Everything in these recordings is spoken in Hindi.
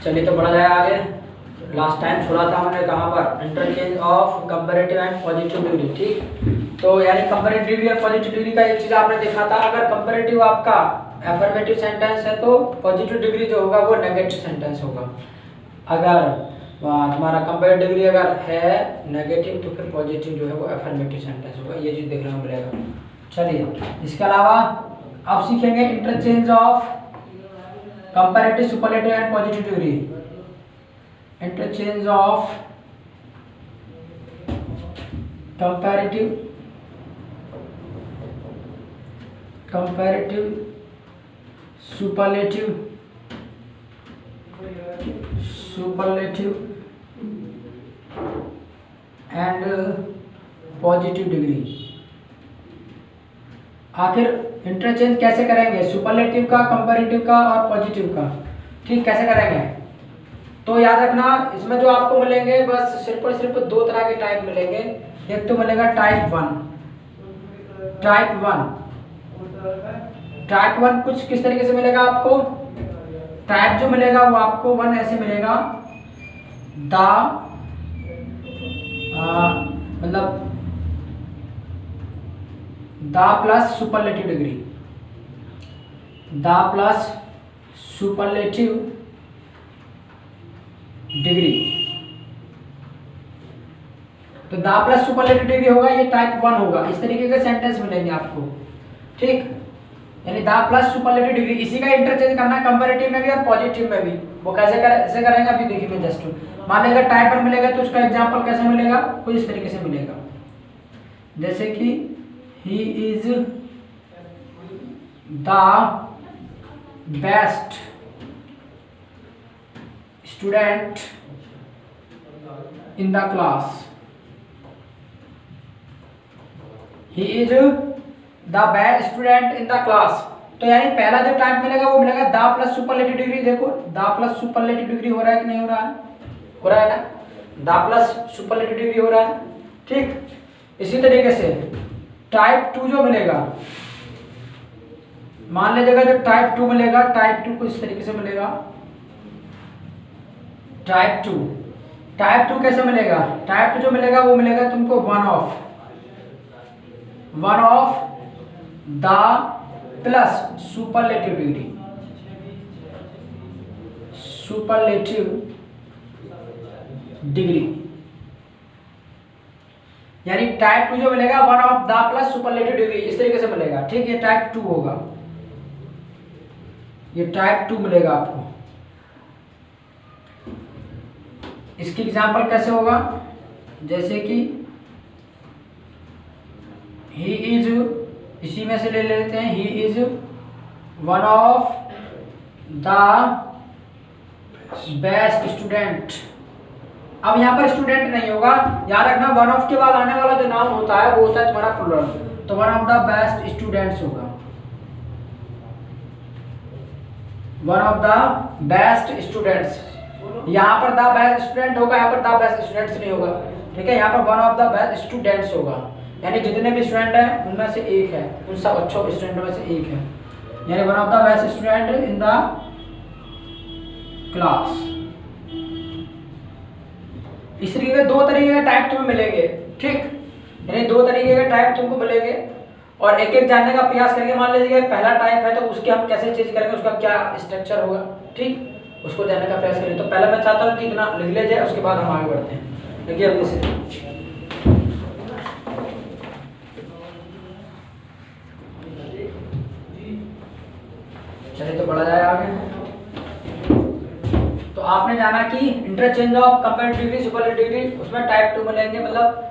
चलिए तो बढ़ा जाए आगे। लास्ट टाइम छोड़ा था हमने कहाँ पर, interchange of comparative and positive degree. ठीक, तो यानी कंपैरेटिव डिग्री और पॉजिटिव डिग्री का एक चीज आपने देखा था, अगर कंपैरेटिव आपका अफर्मेटिव सेंटेंस है तो पॉजिटिव डिग्री जो होगा वो नेगेटिव सेंटेंस होगा। अगर तुम्हारा कंपैरेटिव डिग्री अगर है नेगेटिव तो फिर पॉजिटिव जो है वो अफर्मेटिव सेंटेंस होगा। ये चीज देखना मिलेगा। चलिए इसके अलावा अब सीखेंगे interchange of comparative, superlative and positive degree. Interchange of comparative, superlative and positive degree. आखिर इंटरचेंज कैसे करेंगे, सुपरलेटिव का, कंपैरेटिव का और पॉजिटिव का। ठीक, कैसे करेंगे तो याद रखना, इसमें जो आपको मिलेंगे बस सिर्फ और सिर्फ दो तरह के टाइप मिलेंगे। एक तो मिलेगा टाइप वन कुछ किस तरीके से मिलेगा आपको। टाइप जो मिलेगा वो आपको वन ऐसे मिलेगा, मतलब द प्लस सुपरलेटिव डिग्री, तो द प्लस सुपरलेटिव डिग्री होगा, ये टाइप वन होगा। इस तरीके के सेंटेंस मिलेंगे आपको। ठीक, यानी द प्लस सुपरलेटिव डिग्री, इसी का इंटरचेंज करना है कंपैरेटिव में भी और पॉजिटिव में भी। वो कैसे करेंगे अभी देखिए मैं जस्ट। मान लीजिए टाइप वन मिलेगा तो उसका एग्जांपल कैसे मिलेगा, कुछ इस तरीके से मिलेगा, जैसे कि he is the best student in the class. He is the best student in the class. तो यानी पहला जो टाइप मिलेगा वो मिलेगा द प्लस सुपरलेटिव डिग्री। देखो द प्लस सुपरलेटिव डिग्री हो रहा है कि नहीं हो रहा है, हो रहा है ना, द प्लस सुपरलेटिव डिग्री हो रहा है। ठीक, इसी तरीके से टाइप टू जो मिलेगा, मान लीजिएगा जो टाइप टू मिलेगा, टाइप टू को इस तरीके से मिलेगा, टाइप टू कैसे मिलेगा, टाइप टू जो मिलेगा वो मिलेगा तुमको one of the plus superlative degree, यानी टाइप टू जो मिलेगा one of the plus superlative degree, इस तरीके से मिलेगा। ठीक, ये टाइप टू होगा, ये टाइप टू मिलेगा आपको। इसकी एग्जांपल कैसे होगा, जैसे कि ही इज, इसी में से ले लेते हैं, he is one of the best student. अब यहाँ पर स्टूडेंट नहीं होगा, याद रखना वन ऑफ के बाद आने वाला जो नाउन होता है वो होता है तुम्हारा प्लूरल, तो one of the best students होगा, one of the best students. यहाँ पर द बेस्ट स्टूडेंट होगा, यहाँ पर द बेस्ट स्टूडेंट्स नहीं होगा। ठीक है, यहाँ पर one of the best students होगा, यानी जितने भी स्टूडेंट हैं उनमें से एक है, उन सब अच्छे स्टूडेंटों में से एक है, यानी one of the best student in the class. इस तरीके के दो तरीके के टाइप तुम्हें मिलेंगे। ठीक, यानी दो तरीके के टाइप तुमको मिलेंगे और एक एक जानने का प्रयास करेंगे। मान लीजिए पहला टाइप है तो उसके हम कैसे चेंज करेंगे, उसका क्या स्ट्रक्चर होगा। ठीक, उसको जानने का प्रयास करेंगे। तो पहले मैं चाहता हूँ कि इतना लिख ले जाए, उसके बाद हम आगे बढ़ते हैं। देखिए अपने से चलिए तो बढ़ा जाए आगे। तो आपने जाना कि interchange of comparative degree, superlative degree, उसमें टाइप टू मिलेंगे, मतलब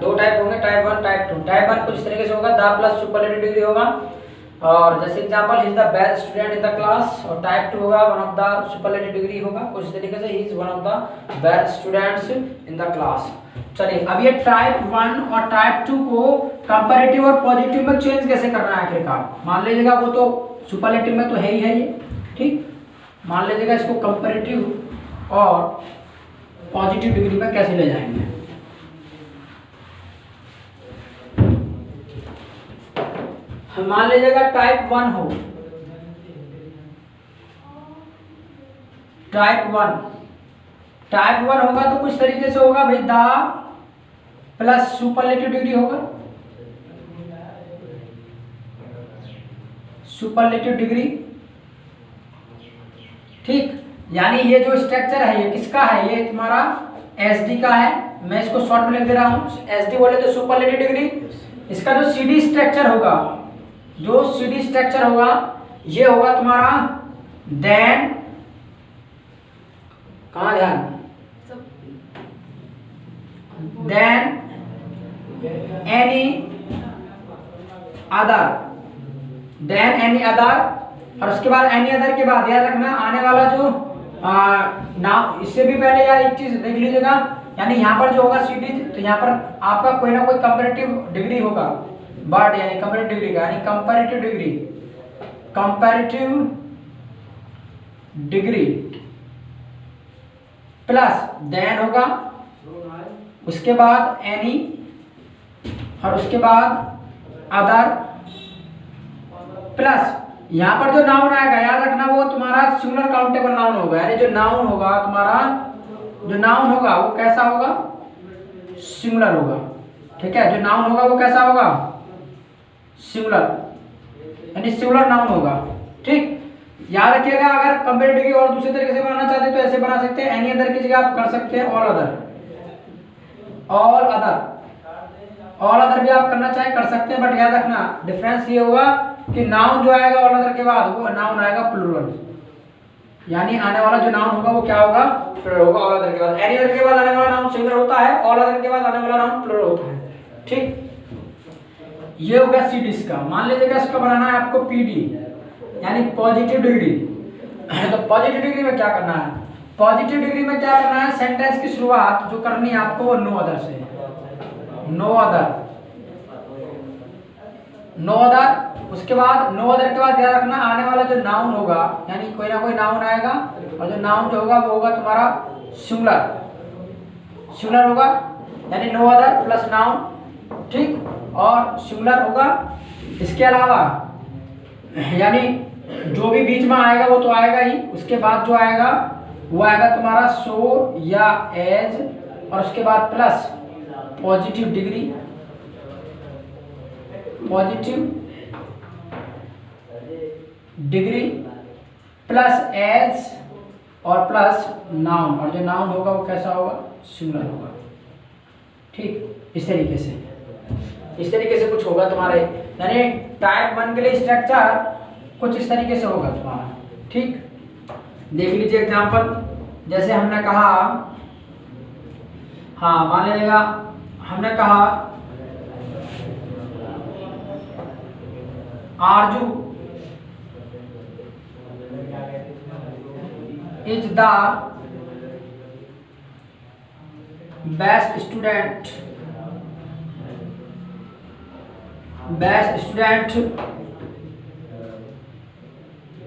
दो टाइप होंगे, type one type two. Type one कुछ इस तरीके से होगा, द प्लस सुपरलेटिव डिग्री होगा, और जैसे example he is the best student in the class, और टाइप टू होगा one of the superlative degree होगा कुछ इस तरीके से, he is one of the best students in the class. चलिए अब ये टाइप वन और टाइप टू को कंपैरेटिव और पॉजिटिव में चेंज कैसे करना है आखिरकार। मान लीजिएगा वो तो सुपरलेटिव में तो है ही है ये। ठीक, मान लीजिएगा इसको कंपैरेटिव और पॉजिटिव डिग्री में कैसे ले जाएंगे। मान लीजिएगा टाइप वन हो, टाइप वन होगा तो कुछ तरीके से होगा भाई, द प्लस सुपरलेटिव डिग्री होगा, सुपरलेटिव डिग्री। ठीक, यानी ये जो स्ट्रक्चर है ये किसका है, ये तुम्हारा एसडी का है। मैं इसको शॉर्ट में लिख दे रहा हूं, एसडी बोले तो सुपरलेटिव डिग्री। इसका जो सीडी स्ट्रक्चर होगा, जो सीडी स्ट्रक्चर होगा ये होगा तुम्हारा देन, कहाँ ध्यान, than any other, than any other. और उसके बाद एनी अदर के बाद याद रखना आने वाला जो नाम, इससे भी पहले यार एक चीज देख लीजिएगा, यानी यहाँ पर जो होगा सीडी, तो यहाँ पर आपका कोई ना कोई कंपैरेटिव डिग्री होगा, बट यानी कंपैरेटिव डिग्री का, यानी comparative degree, comparative degree plus than होगा, उसके बाद एनी, और उसके बाद अदर प्लस यहाँ पर जो नाउन आएगा याद रखना वो तुम्हारा सिंगुलर काउंटेबल नाउन होगा, यानी जो नाउन होगा तुम्हारा, जो नाउन होगा वो कैसा होगा, सिंगुलर होगा। ठीक है, जो नाउन होगा वो कैसा होगा, सिंगुलर, यानी सिंगुलर नाउन होगा। ठीक, याद रखिएगा अगर कंपैरेटिव डिग्री और दूसरे तरीके से बनाना चाहते हैं तो ऐसे बना सकते हैं, एनी अदर की जगह आप कर सकते हैं all other, all other, all other भी आप करना चाहे कर सकते हैं, बट याद रखना डिफरेंस ये होगा कि नाउन जो आएगा ऑल अदर के बाद वो नाउन आएगा प्लूरल, यानी आने वाला जो नाउन होगा वो क्या होगा, प्लूरल होगा ऑल अदर के बाद। एनी अदर के बाद आने वाला नाउन सिंगुलर होता है, ऑल अदर के बाद आने वाला नाउन प्लूरल होता है। ठीक, ये हो गया सीडी का। मान लीजिएगा इसका बनाना है आपको पीडी, यानी पॉजिटिव डिग्री। तो पॉजिटिव डिग्री में क्या करना है, पॉजिटिव डिग्री में क्या करना है, सेंटेंस की शुरुआत जो करनी है आपको वो नो अदर से, नो अदर, नो अदर। उसके बाद नो अदर के बाद ध्यान रखना आने वाला जो नाउन होगा, यानी कोई ना कोई नाउन आएगा, और जो नाउन जो होगा वो होगा तुम्हारा सिंगुलर, सिंगुलर होगा, यानी नो अदर प्लस नाउन। ठीक, और सिंगुलर होगा। इसके अलावा यानी जो भी बीच में आएगा वो तो आएगा ही, उसके बाद जो आएगा वो आएगा तुम्हारा सो या एज, और उसके बाद plus positive degree, positive degree plus as और प्लस नाउन, और जो नाउन होगा वो कैसा होगा, सिंगुलर होगा। ठीक, इस तरीके से कुछ होगा तुम्हारे, यानी टाइप 1 के लिए स्ट्रक्चर कुछ इस तरीके से होगा तुम्हारा। ठीक, देख लीजिए एग्जांपल, जैसे हमने कहा, हाँ मान लीजिएगा हमने कहा आरजू is the best student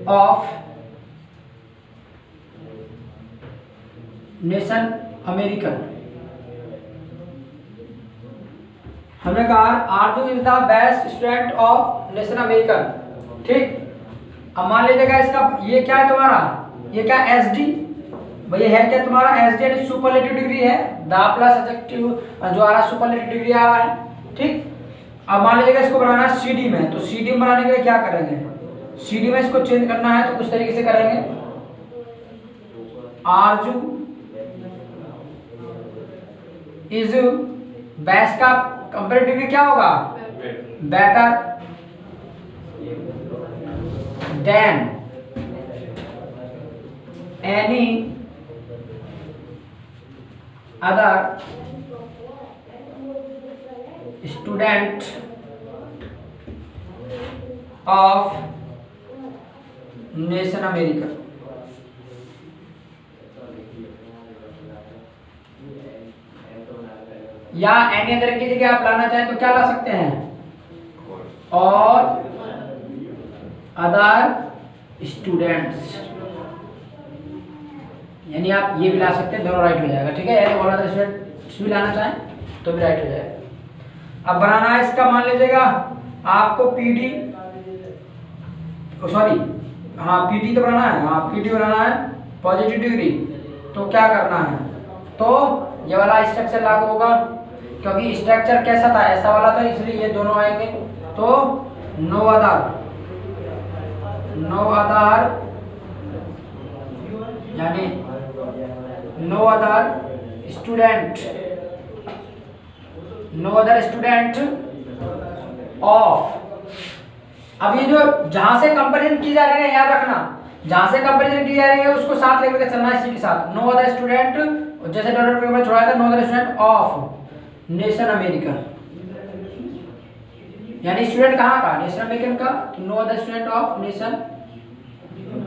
of nation American. हमने कहा आरजू is the best student of nation American. ठीक, अब मान लीजिएगा इसका ये क्या है तुम्हारा, ये क्या एसडी, भैया है क्या तुम्हारा एसडी, यानी सुपरलेटिव डिग्री है, द प्लस एडजेक्टिव जो आ रहा है सुपरलेटिव डिग्री आ रहा है। ठीक, अब मान लीजिएगा इसको बनाना है सीडी में, तो सीडी में बनाने के लिए क्या करेंगे, सीडी में इसको चेंज करना है तो कुछ तरीके से करेंगे, आरजू इज बेस्ट का कंपैरेटिव डिग्री क्या होगा, better than any other student of nation America. या एनी अदर की जगह आप लाना चाहें तो क्या ला सकते हैं, और अदर स्टूडेंट्स, यानी आप ये भी ला सकते हैं, दोनों राइट हो जाएगा। ठीक है, यानी और अदर स्टूडेंट्स भी लाना चाहें तो भी राइट हो जाएगा। अब बनाना है इसका, मान लीजिएगा आपको पीडी, सॉरी हाँ पीडी तो बनाना है, हाँ पीडी बनाना है, पॉजिटिव डिग्री, तो क्या करना है, तो ये वाला स्ट्रक्चर लागू होगा, क्योंकि स्ट्रक्चर कैसा था, ऐसा वाला था, इसलिए ये दोनों आएंगे। तो नो अदर यानी नो अदर स्टूडेंट ऑफ। अब ये जो जहां से कंपैरिजन की जा रही है, याद रखना, जहां से कंपैरिजन की जा रही है उसको साथ लेकर चलना है, इसी के साथ। नो अदर स्टूडेंट, जैसे डॉलर में छोड़ा था, no other student of nation American, यानी स्टूडेंट कहाँ का, नेशन अमेरिकन का। No other student of nation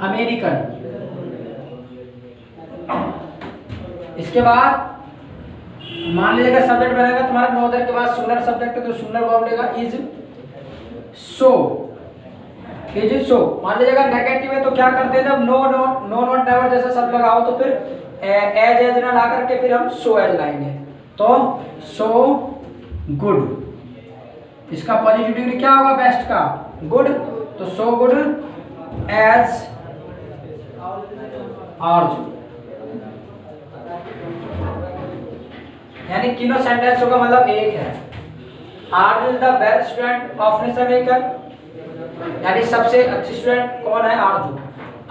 American. इसके बाद मान लीजिएगा सब्जेक्ट बनेगा तुम्हारा नो अदर के बाद सिंगुलर सब्जेक्ट है, तो सिंगुलर वर्ब लेगा इज सो। मान लीजिएगा नेगेटिव है तो क्या करते हैं, जब नो नॉट नेवर जैसा सब लगाओ तो फिर एज ना ला करके फिर हम सो एज लाएंगे। तो सो गुड, इसका पॉजिटिव डिग्री क्या होगा, बेस्ट का, गुड। तो सो गुड एज आरजू, यानी तीनों सेंटेंस का मतलब एक है। आरजू is the best student of nation American, यानी सबसे अच्छी स्टूडेंट कौन है, आरजू।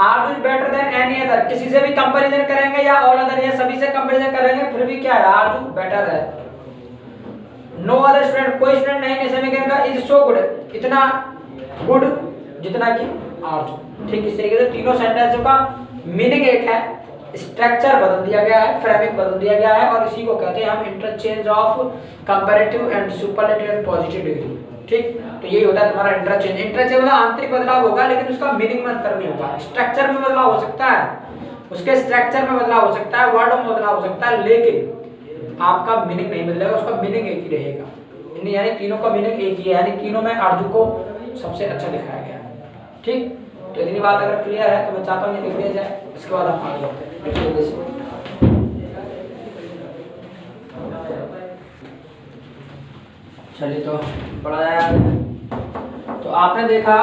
आरजू is better than any other, किसी से भी कंपैरिजन करेंगे या ऑल अदर या सभी से कंपैरिजन करेंगे फिर भी क्या है, आरजू बेटर है। नो अदर स्टूडेंट, कोई स्टूडेंट नहीं नेशन अमेरिकन का इज सो गुड, इतना गुड जितना कि आरजू। ठीक इस तरीके से तीनों सेंटेंसों का मीनिंग एक है, स्ट्रक्चर बदल दिया गया है, फ्रेमिंग बदल दिया गया है, और इसी को कहते हैं हम interchange of comparative and superlative and positive degree. ठीक, तो यही होता है तुम्हारा इंटरचेंज। इंटरचेंज मतलब आंतरिक बदलाव होगा, लेकिन उसका मीनिंग में अंतर नहीं होगा। स्ट्रक्चर में बदलाव हो सकता है, उसके स्ट्रक्चर में बदलाव हो सकता है, वर्ड में बदलाव हो सकता है, लेकिन आपका मीनिंग नहीं बदलेगा, उसका मीनिंग एक ही रहेगा। यानी तीनों का मीनिंग एक ही है, यानी तीनों में आरजू को सबसे अच्छा दिखाया गया है। ठीक, तो इतनी बात अगर क्लियर है तो मैं चाहता हूँ ये लिख दिया जाए, इसके बाद हम आगे बढ़ते हैं। चलिए तो पढ़ा जाए। तो आपने देखा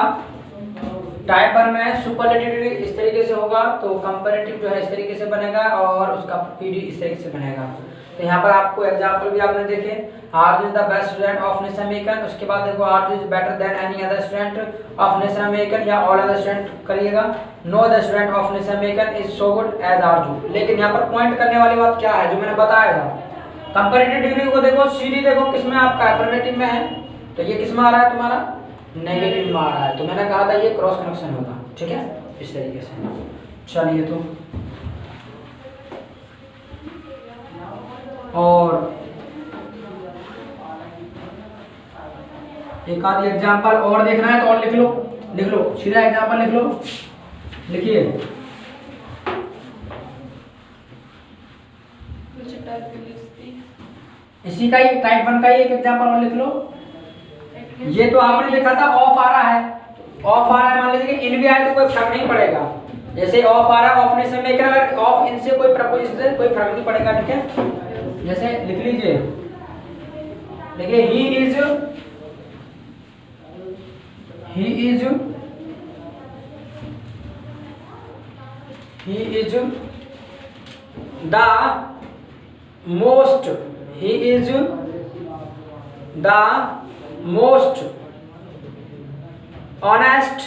टाइप 1 में सुपरलेटिव डिग्री इस तरीके से होगा, तो कंपैरेटिव जो है इस तरीके से बनेगा, और उसका पीडी इस तरीके से बनेगा। तो यहाँ पर आपको एग्जांपल भी आपने देखे, Arzoo is the best student of nation American, उसके बाद देखो Arzoo is better than any other student of nation American या ऑल अदर स्टूडेंट करिएगा। No other student of nation American is so good as Arzoo. लेकिन यहाँ पर पॉइंट करने वाली बात क्या है, जो मैंने बताया था, कंपैरेटिव डिग्री को देखो, सीडी देखो किसमें आपका अफर्मेटिव में है, तो ये किसमें आ रहा है तुम्हारा, नेगेटिव में आ रहा है। तो मैंने कहा था ये क्रॉस कनेक्शन होगा। ठीक है, इस तरीके से। चलिए तो और एक आध एग्जांपल और देखना है तो और लिख लो सीधा एग्जांपल लिख लो, लिखिए। इसी का ही टाइप 1 का ही एक एग्जांपल और लिख लो। ये तो आपने देखा था ऑफ आ रहा है, ऑफ आ रहा है, मान लीजिए कि इन भी आए तो कोई फर्क नहीं पड़ेगा। जैसे ऑफ आ रहा है, ऑफ नेशन में अगर ऑफ इनसे कोई प्रपोजिशन से कोई फर्क नहीं पड़ेगा। ठीक है, जैसे लिख लीजिए, देखिए he is the most honest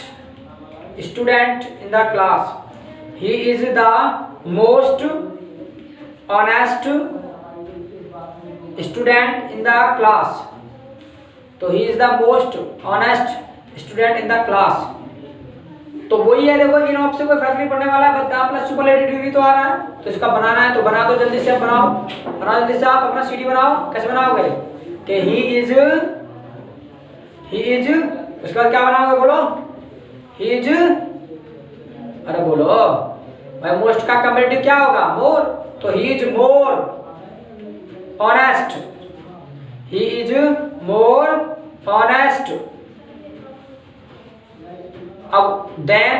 student in the class. He is the most honest student in the class. तो he is the most honest student in the class. तो वही है, देखो इन ऑफ से कोई फर्क नहीं पड़ने वाला है, बस प्लस सुपरलेटिव डिग्री तो आ रहा है, तो इसका बनाना है तो बना दो जल्दी से। आप बनाओ जल्दी से, आप अपना सीडी बनाओ। कैसे बनाओगे कि ही इज उसके बाद क्या बनाओगे, बोलो ही इज, अरे बोलो भाई, मोस्ट का कंपैरेटिव क्या होगा, मोर, तो he is more honest, he is more honest. अब then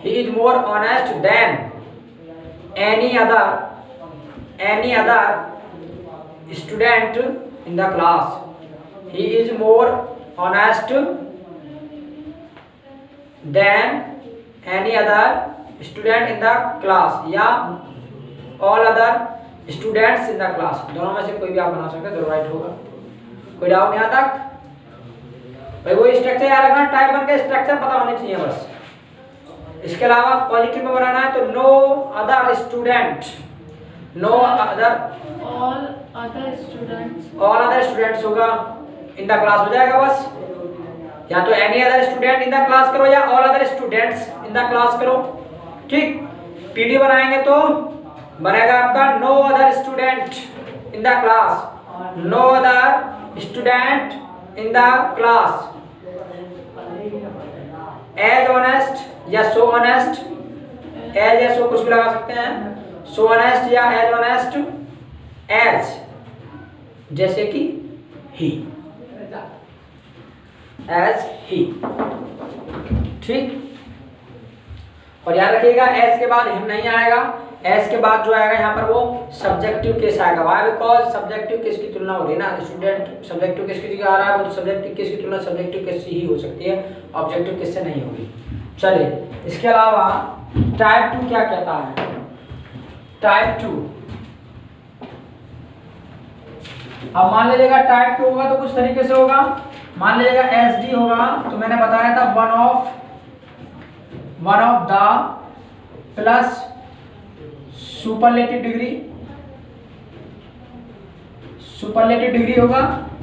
he is more honest than any other student in the class. He is more honest than any other student in the class या all other students in the class, दोनों में से कोई भी आप बना सकते हैं, जो राइट होगा। कोई डाउट यहाँ तक? भाई वो स्ट्रक्चर याद रखना, टाइप 1 का स्ट्रक्चर पता होना चाहिए बस। इसके अलावा पॉजिटिव में बनाना है तो no other student, no other, all other students होगा, इन द क्लास हो जाएगा बस। या तो any other student in the class करो या all other students in the class करो, ठीक। पीडी बनाएंगे तो बनेगा आपका no other student in the class, no other student in the class. As honest या सो ऑनेस्ट, एज या सो कुछ भी लगा सकते हैं, सो ऑनेस्ट या एज ऑनेस्ट, एज जैसे कि ही, एज ही, ठीक। और याद रखिएगा एज के बाद हिम नहीं आएगा, एज के बाद जो आएगा यहाँ पर वो सब्जेक्टिव केस आएगा। वाई बिकॉज सब्जेक्टिव केस की तुलना हो रही है ना, स्टूडेंट सब्जेक्टिव केस की आ रहा है, वो तो सब्जेक्टिव केस की तुलना सब्जेक्टिव केस से ही हो सकती है, ऑब्जेक्टिव केस से नहीं होगी। चलिए इसके अलावा टाइप 2 क्या कहता है? टाइप 2, अब मान लीजिएगा टाइप 2 होगा तो कुछ तरीके से होगा। मान लीजिएगा एसडी होगा तो मैंने बताया था one of the plus superlative degree होगा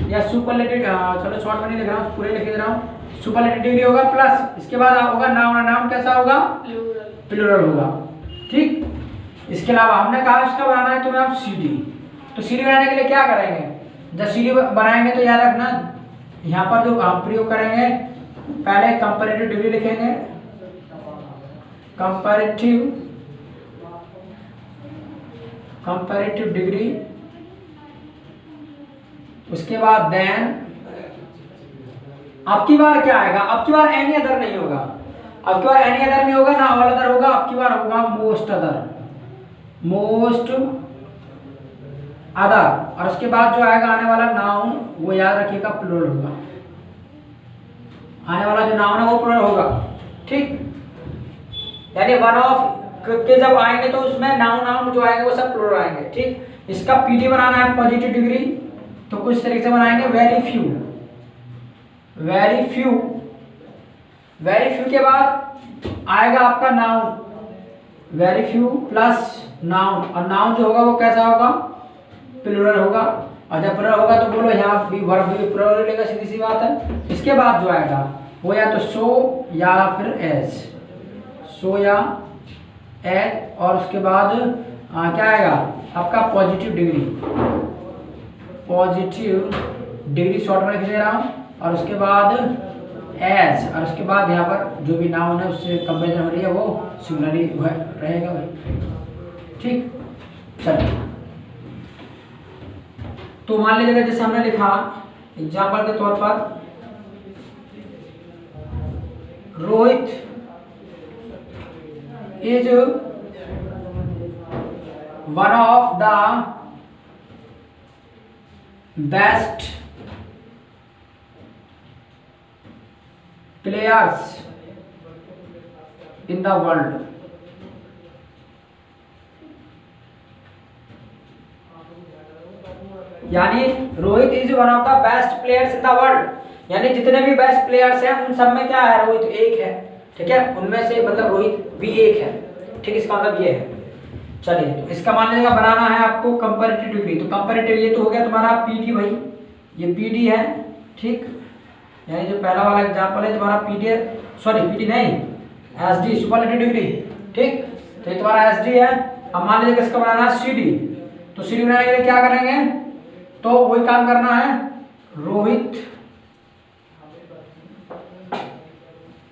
या सुपरलेटिव, चलो शॉर्ट में नहीं लिख रहा हूँ, पूरे लिख दे रहा हूँ। सुपरलेटिव डिग्री होगा प्लस इसके बाद होगा नाउन, नाउन कैसा होगा? प्लूरल होगा, ठीक। इसके अलावा हमने कहा इसका बनाना है तुम्हें आप सीडी, तो सीडी बनाने के लिए क्या करेंगे? जब सीडी बनाएंगे तो याद रखना यहाँ पर जो हम प्रयोग करेंगे पहले कंपैरेटिव डिग्री लिखेंगे, कंपैरेटिव डिग्री, उसके बाद देन अब की बार क्या आएगा? अब की बार एनी अदर नहीं होगा, अब की बार एनी अदर नहीं होगा ना ऑल अदर होगा, अब की बार होगा मोस्ट अदर, और उसके बाद जो आएगा आने वाला नाउन वो याद रखिएगा प्लूरल होगा, आने वाला जो नाउन है वो प्लूरल होगा, ठीक। यानी वन ऑफ के जब आएंगे तो उसमें नाउन जो आएंगे वो सब प्लूरल आएंगे, ठीक। इसका पीडी बनाना है पॉजिटिव डिग्री, तो कुछ तरीके से बनाएंगे वेरी फ्यू के बाद आएगा आपका noun, very few plus noun, और नाउन जो होगा वो कैसा होगा? प्लूरल होगा, और जब प्लूरल होगा तो बोलो यहाँ भी वर्ब भी प्लूरल लेगा, सीधी सी बात है। इसके बाद जो आएगा वो या तो सो या फिर एज, सो या एज, और उसके बाद क्या आएगा आपका पॉजिटिव डिग्री शॉर्ट में लिख दे रहा हूँ, और उसके बाद एज, और उसके बाद यहाँ पर जो भी नाउन है उससे कंपेरिजन हो रही है वो सिमिलरली रहेगा भाई, ठीक। चलिए तो मान लीजिएगा जैसे हमने लिखा एग्जाम्पल के तौर पर Rohit is one of the best players in the world, यानी Rohit is one of the best players in the world, यानी जितने भी बेस्ट प्लेयर्स हैं उन सब में क्या है? रोहित एक है, ठीक है, उनमें से मतलब रोहित भी एक है, ठीक। इसका मतलब ये है। चलिए तो इसका मान लीजिएगा बनाना है आपको कंपैरेटिव डिग्री, तो कंपैरेटिव ये तो हो गया तुम्हारा पीडी भाई, ये पीडी है, ठीक। यानी जो पहला वाला एग्जांपल है तुम्हारा पीडी है, सॉरी पीडी नहीं एसडी सुपरलेटिव डिग्री, ठीक। तो ये तुम्हारा एसडी है। अब मान लीजिए इसका बनाना है सीडी, तो सीडी बनाने के लिए क्या करेंगे? तो वही काम करना है, रोहित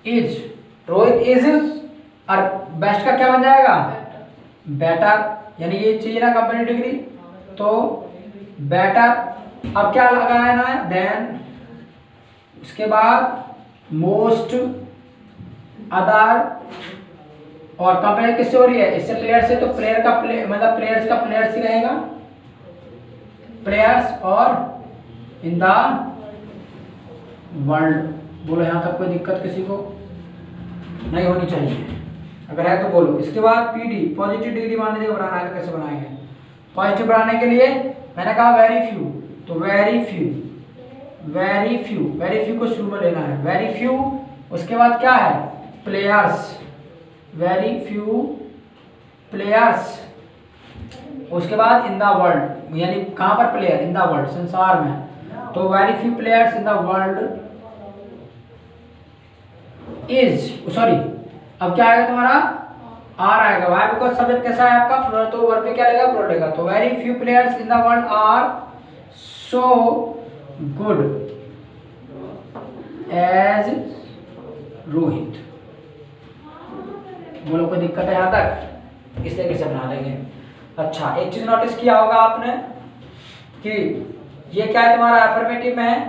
इज और बेस्ट का क्या बन जाएगा? बेटर, यानी ये चाहिए ना कंपैरेटिव डिग्री, तो बेटर। अब क्या लगाना है? देन, उसके बाद मोस्ट अदर, और कंपेयर किससे हो रही है? इससे प्लेयर से, तो प्लेयर का मतलब प्लेयर्स का प्लेयर्स ही रहेगा, प्लेयर्स और इन द वर्ल्ड। बोलो यहाँ तक कोई दिक्कत किसी को नहीं होनी चाहिए। अगर है तो बोलो। इसके बाद पीडी पॉजिटिव डिग्री मान लीजिए बनाना है तो कैसे बनाएंगे? पॉजिटिव बनाने के लिए मैंने कहा वेरी फ्यू, तो वेरी फ्यू को शुरू में लेना है, वेरी फ्यू। उसके बाद क्या है? Players, very few players. उसके बाद इन द वर्ल्ड, यानी कहाँ पर प्लेयर? इन द वर्ल्ड, संसार में, तो very few players in the world is, sorry अब क्या आएगा तुम्हारा? आर आएगा। वाई बिकॉज सब्जेक्ट कैसा है आपका? तो वर्ब में क्या लेगा? प्रोड लेगा। तो very few players in the world are so good as Rohit. बोलो कोई दिक्कत है यहाँ तक? इस तरीके से बना देंगे। अच्छा, एक चीज नोटिस किया होगा आपने कि ये क्या है तुम्हारा? अफर्मेटिव में है,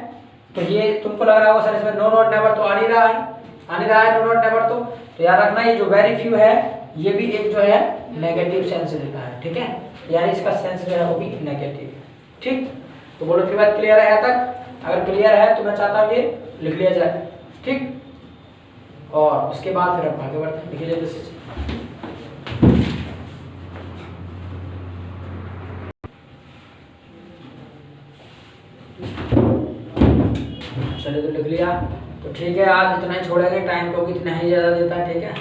तो ये तुमको लग रहा होगा सर इसमें नो नॉट नेवर तो आ नहीं रहा है, नो नॉट नेवर तो याद रखना ये जो वेरी फ्यू है ये भी एक जो है नेगेटिव सेंस देता है, ठीक है, यानी इसका सेंस जो है वो भी नेगेटिव। ठीक, तो बोलो फिर बात क्लियर है यहाँ तक? अगर क्लियर है तो मैं चाहता हूँ ये लिख लिया जाए, ठीक, और उसके बाद फिर हम आगे बढ़ते हैं। लिख लीजिए। चलिए तो लिख लिया, तो ठीक है, आज इतना ही छोड़ेंगे, टाइम को भी इतना ही ज़्यादा देता है, ठीक है।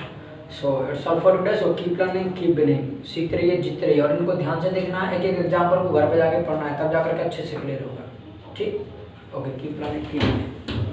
So it's all for today. So keep learning, keep winning, सीखते रहिए, जीतते रहिए, और इनको ध्यान से देखना है, एक एक एग्जाम्पल को घर पे जाके पढ़ना है, तब जाकर के अच्छे से क्लियर होगा, ठीक। Okay, keep learning, keep winning.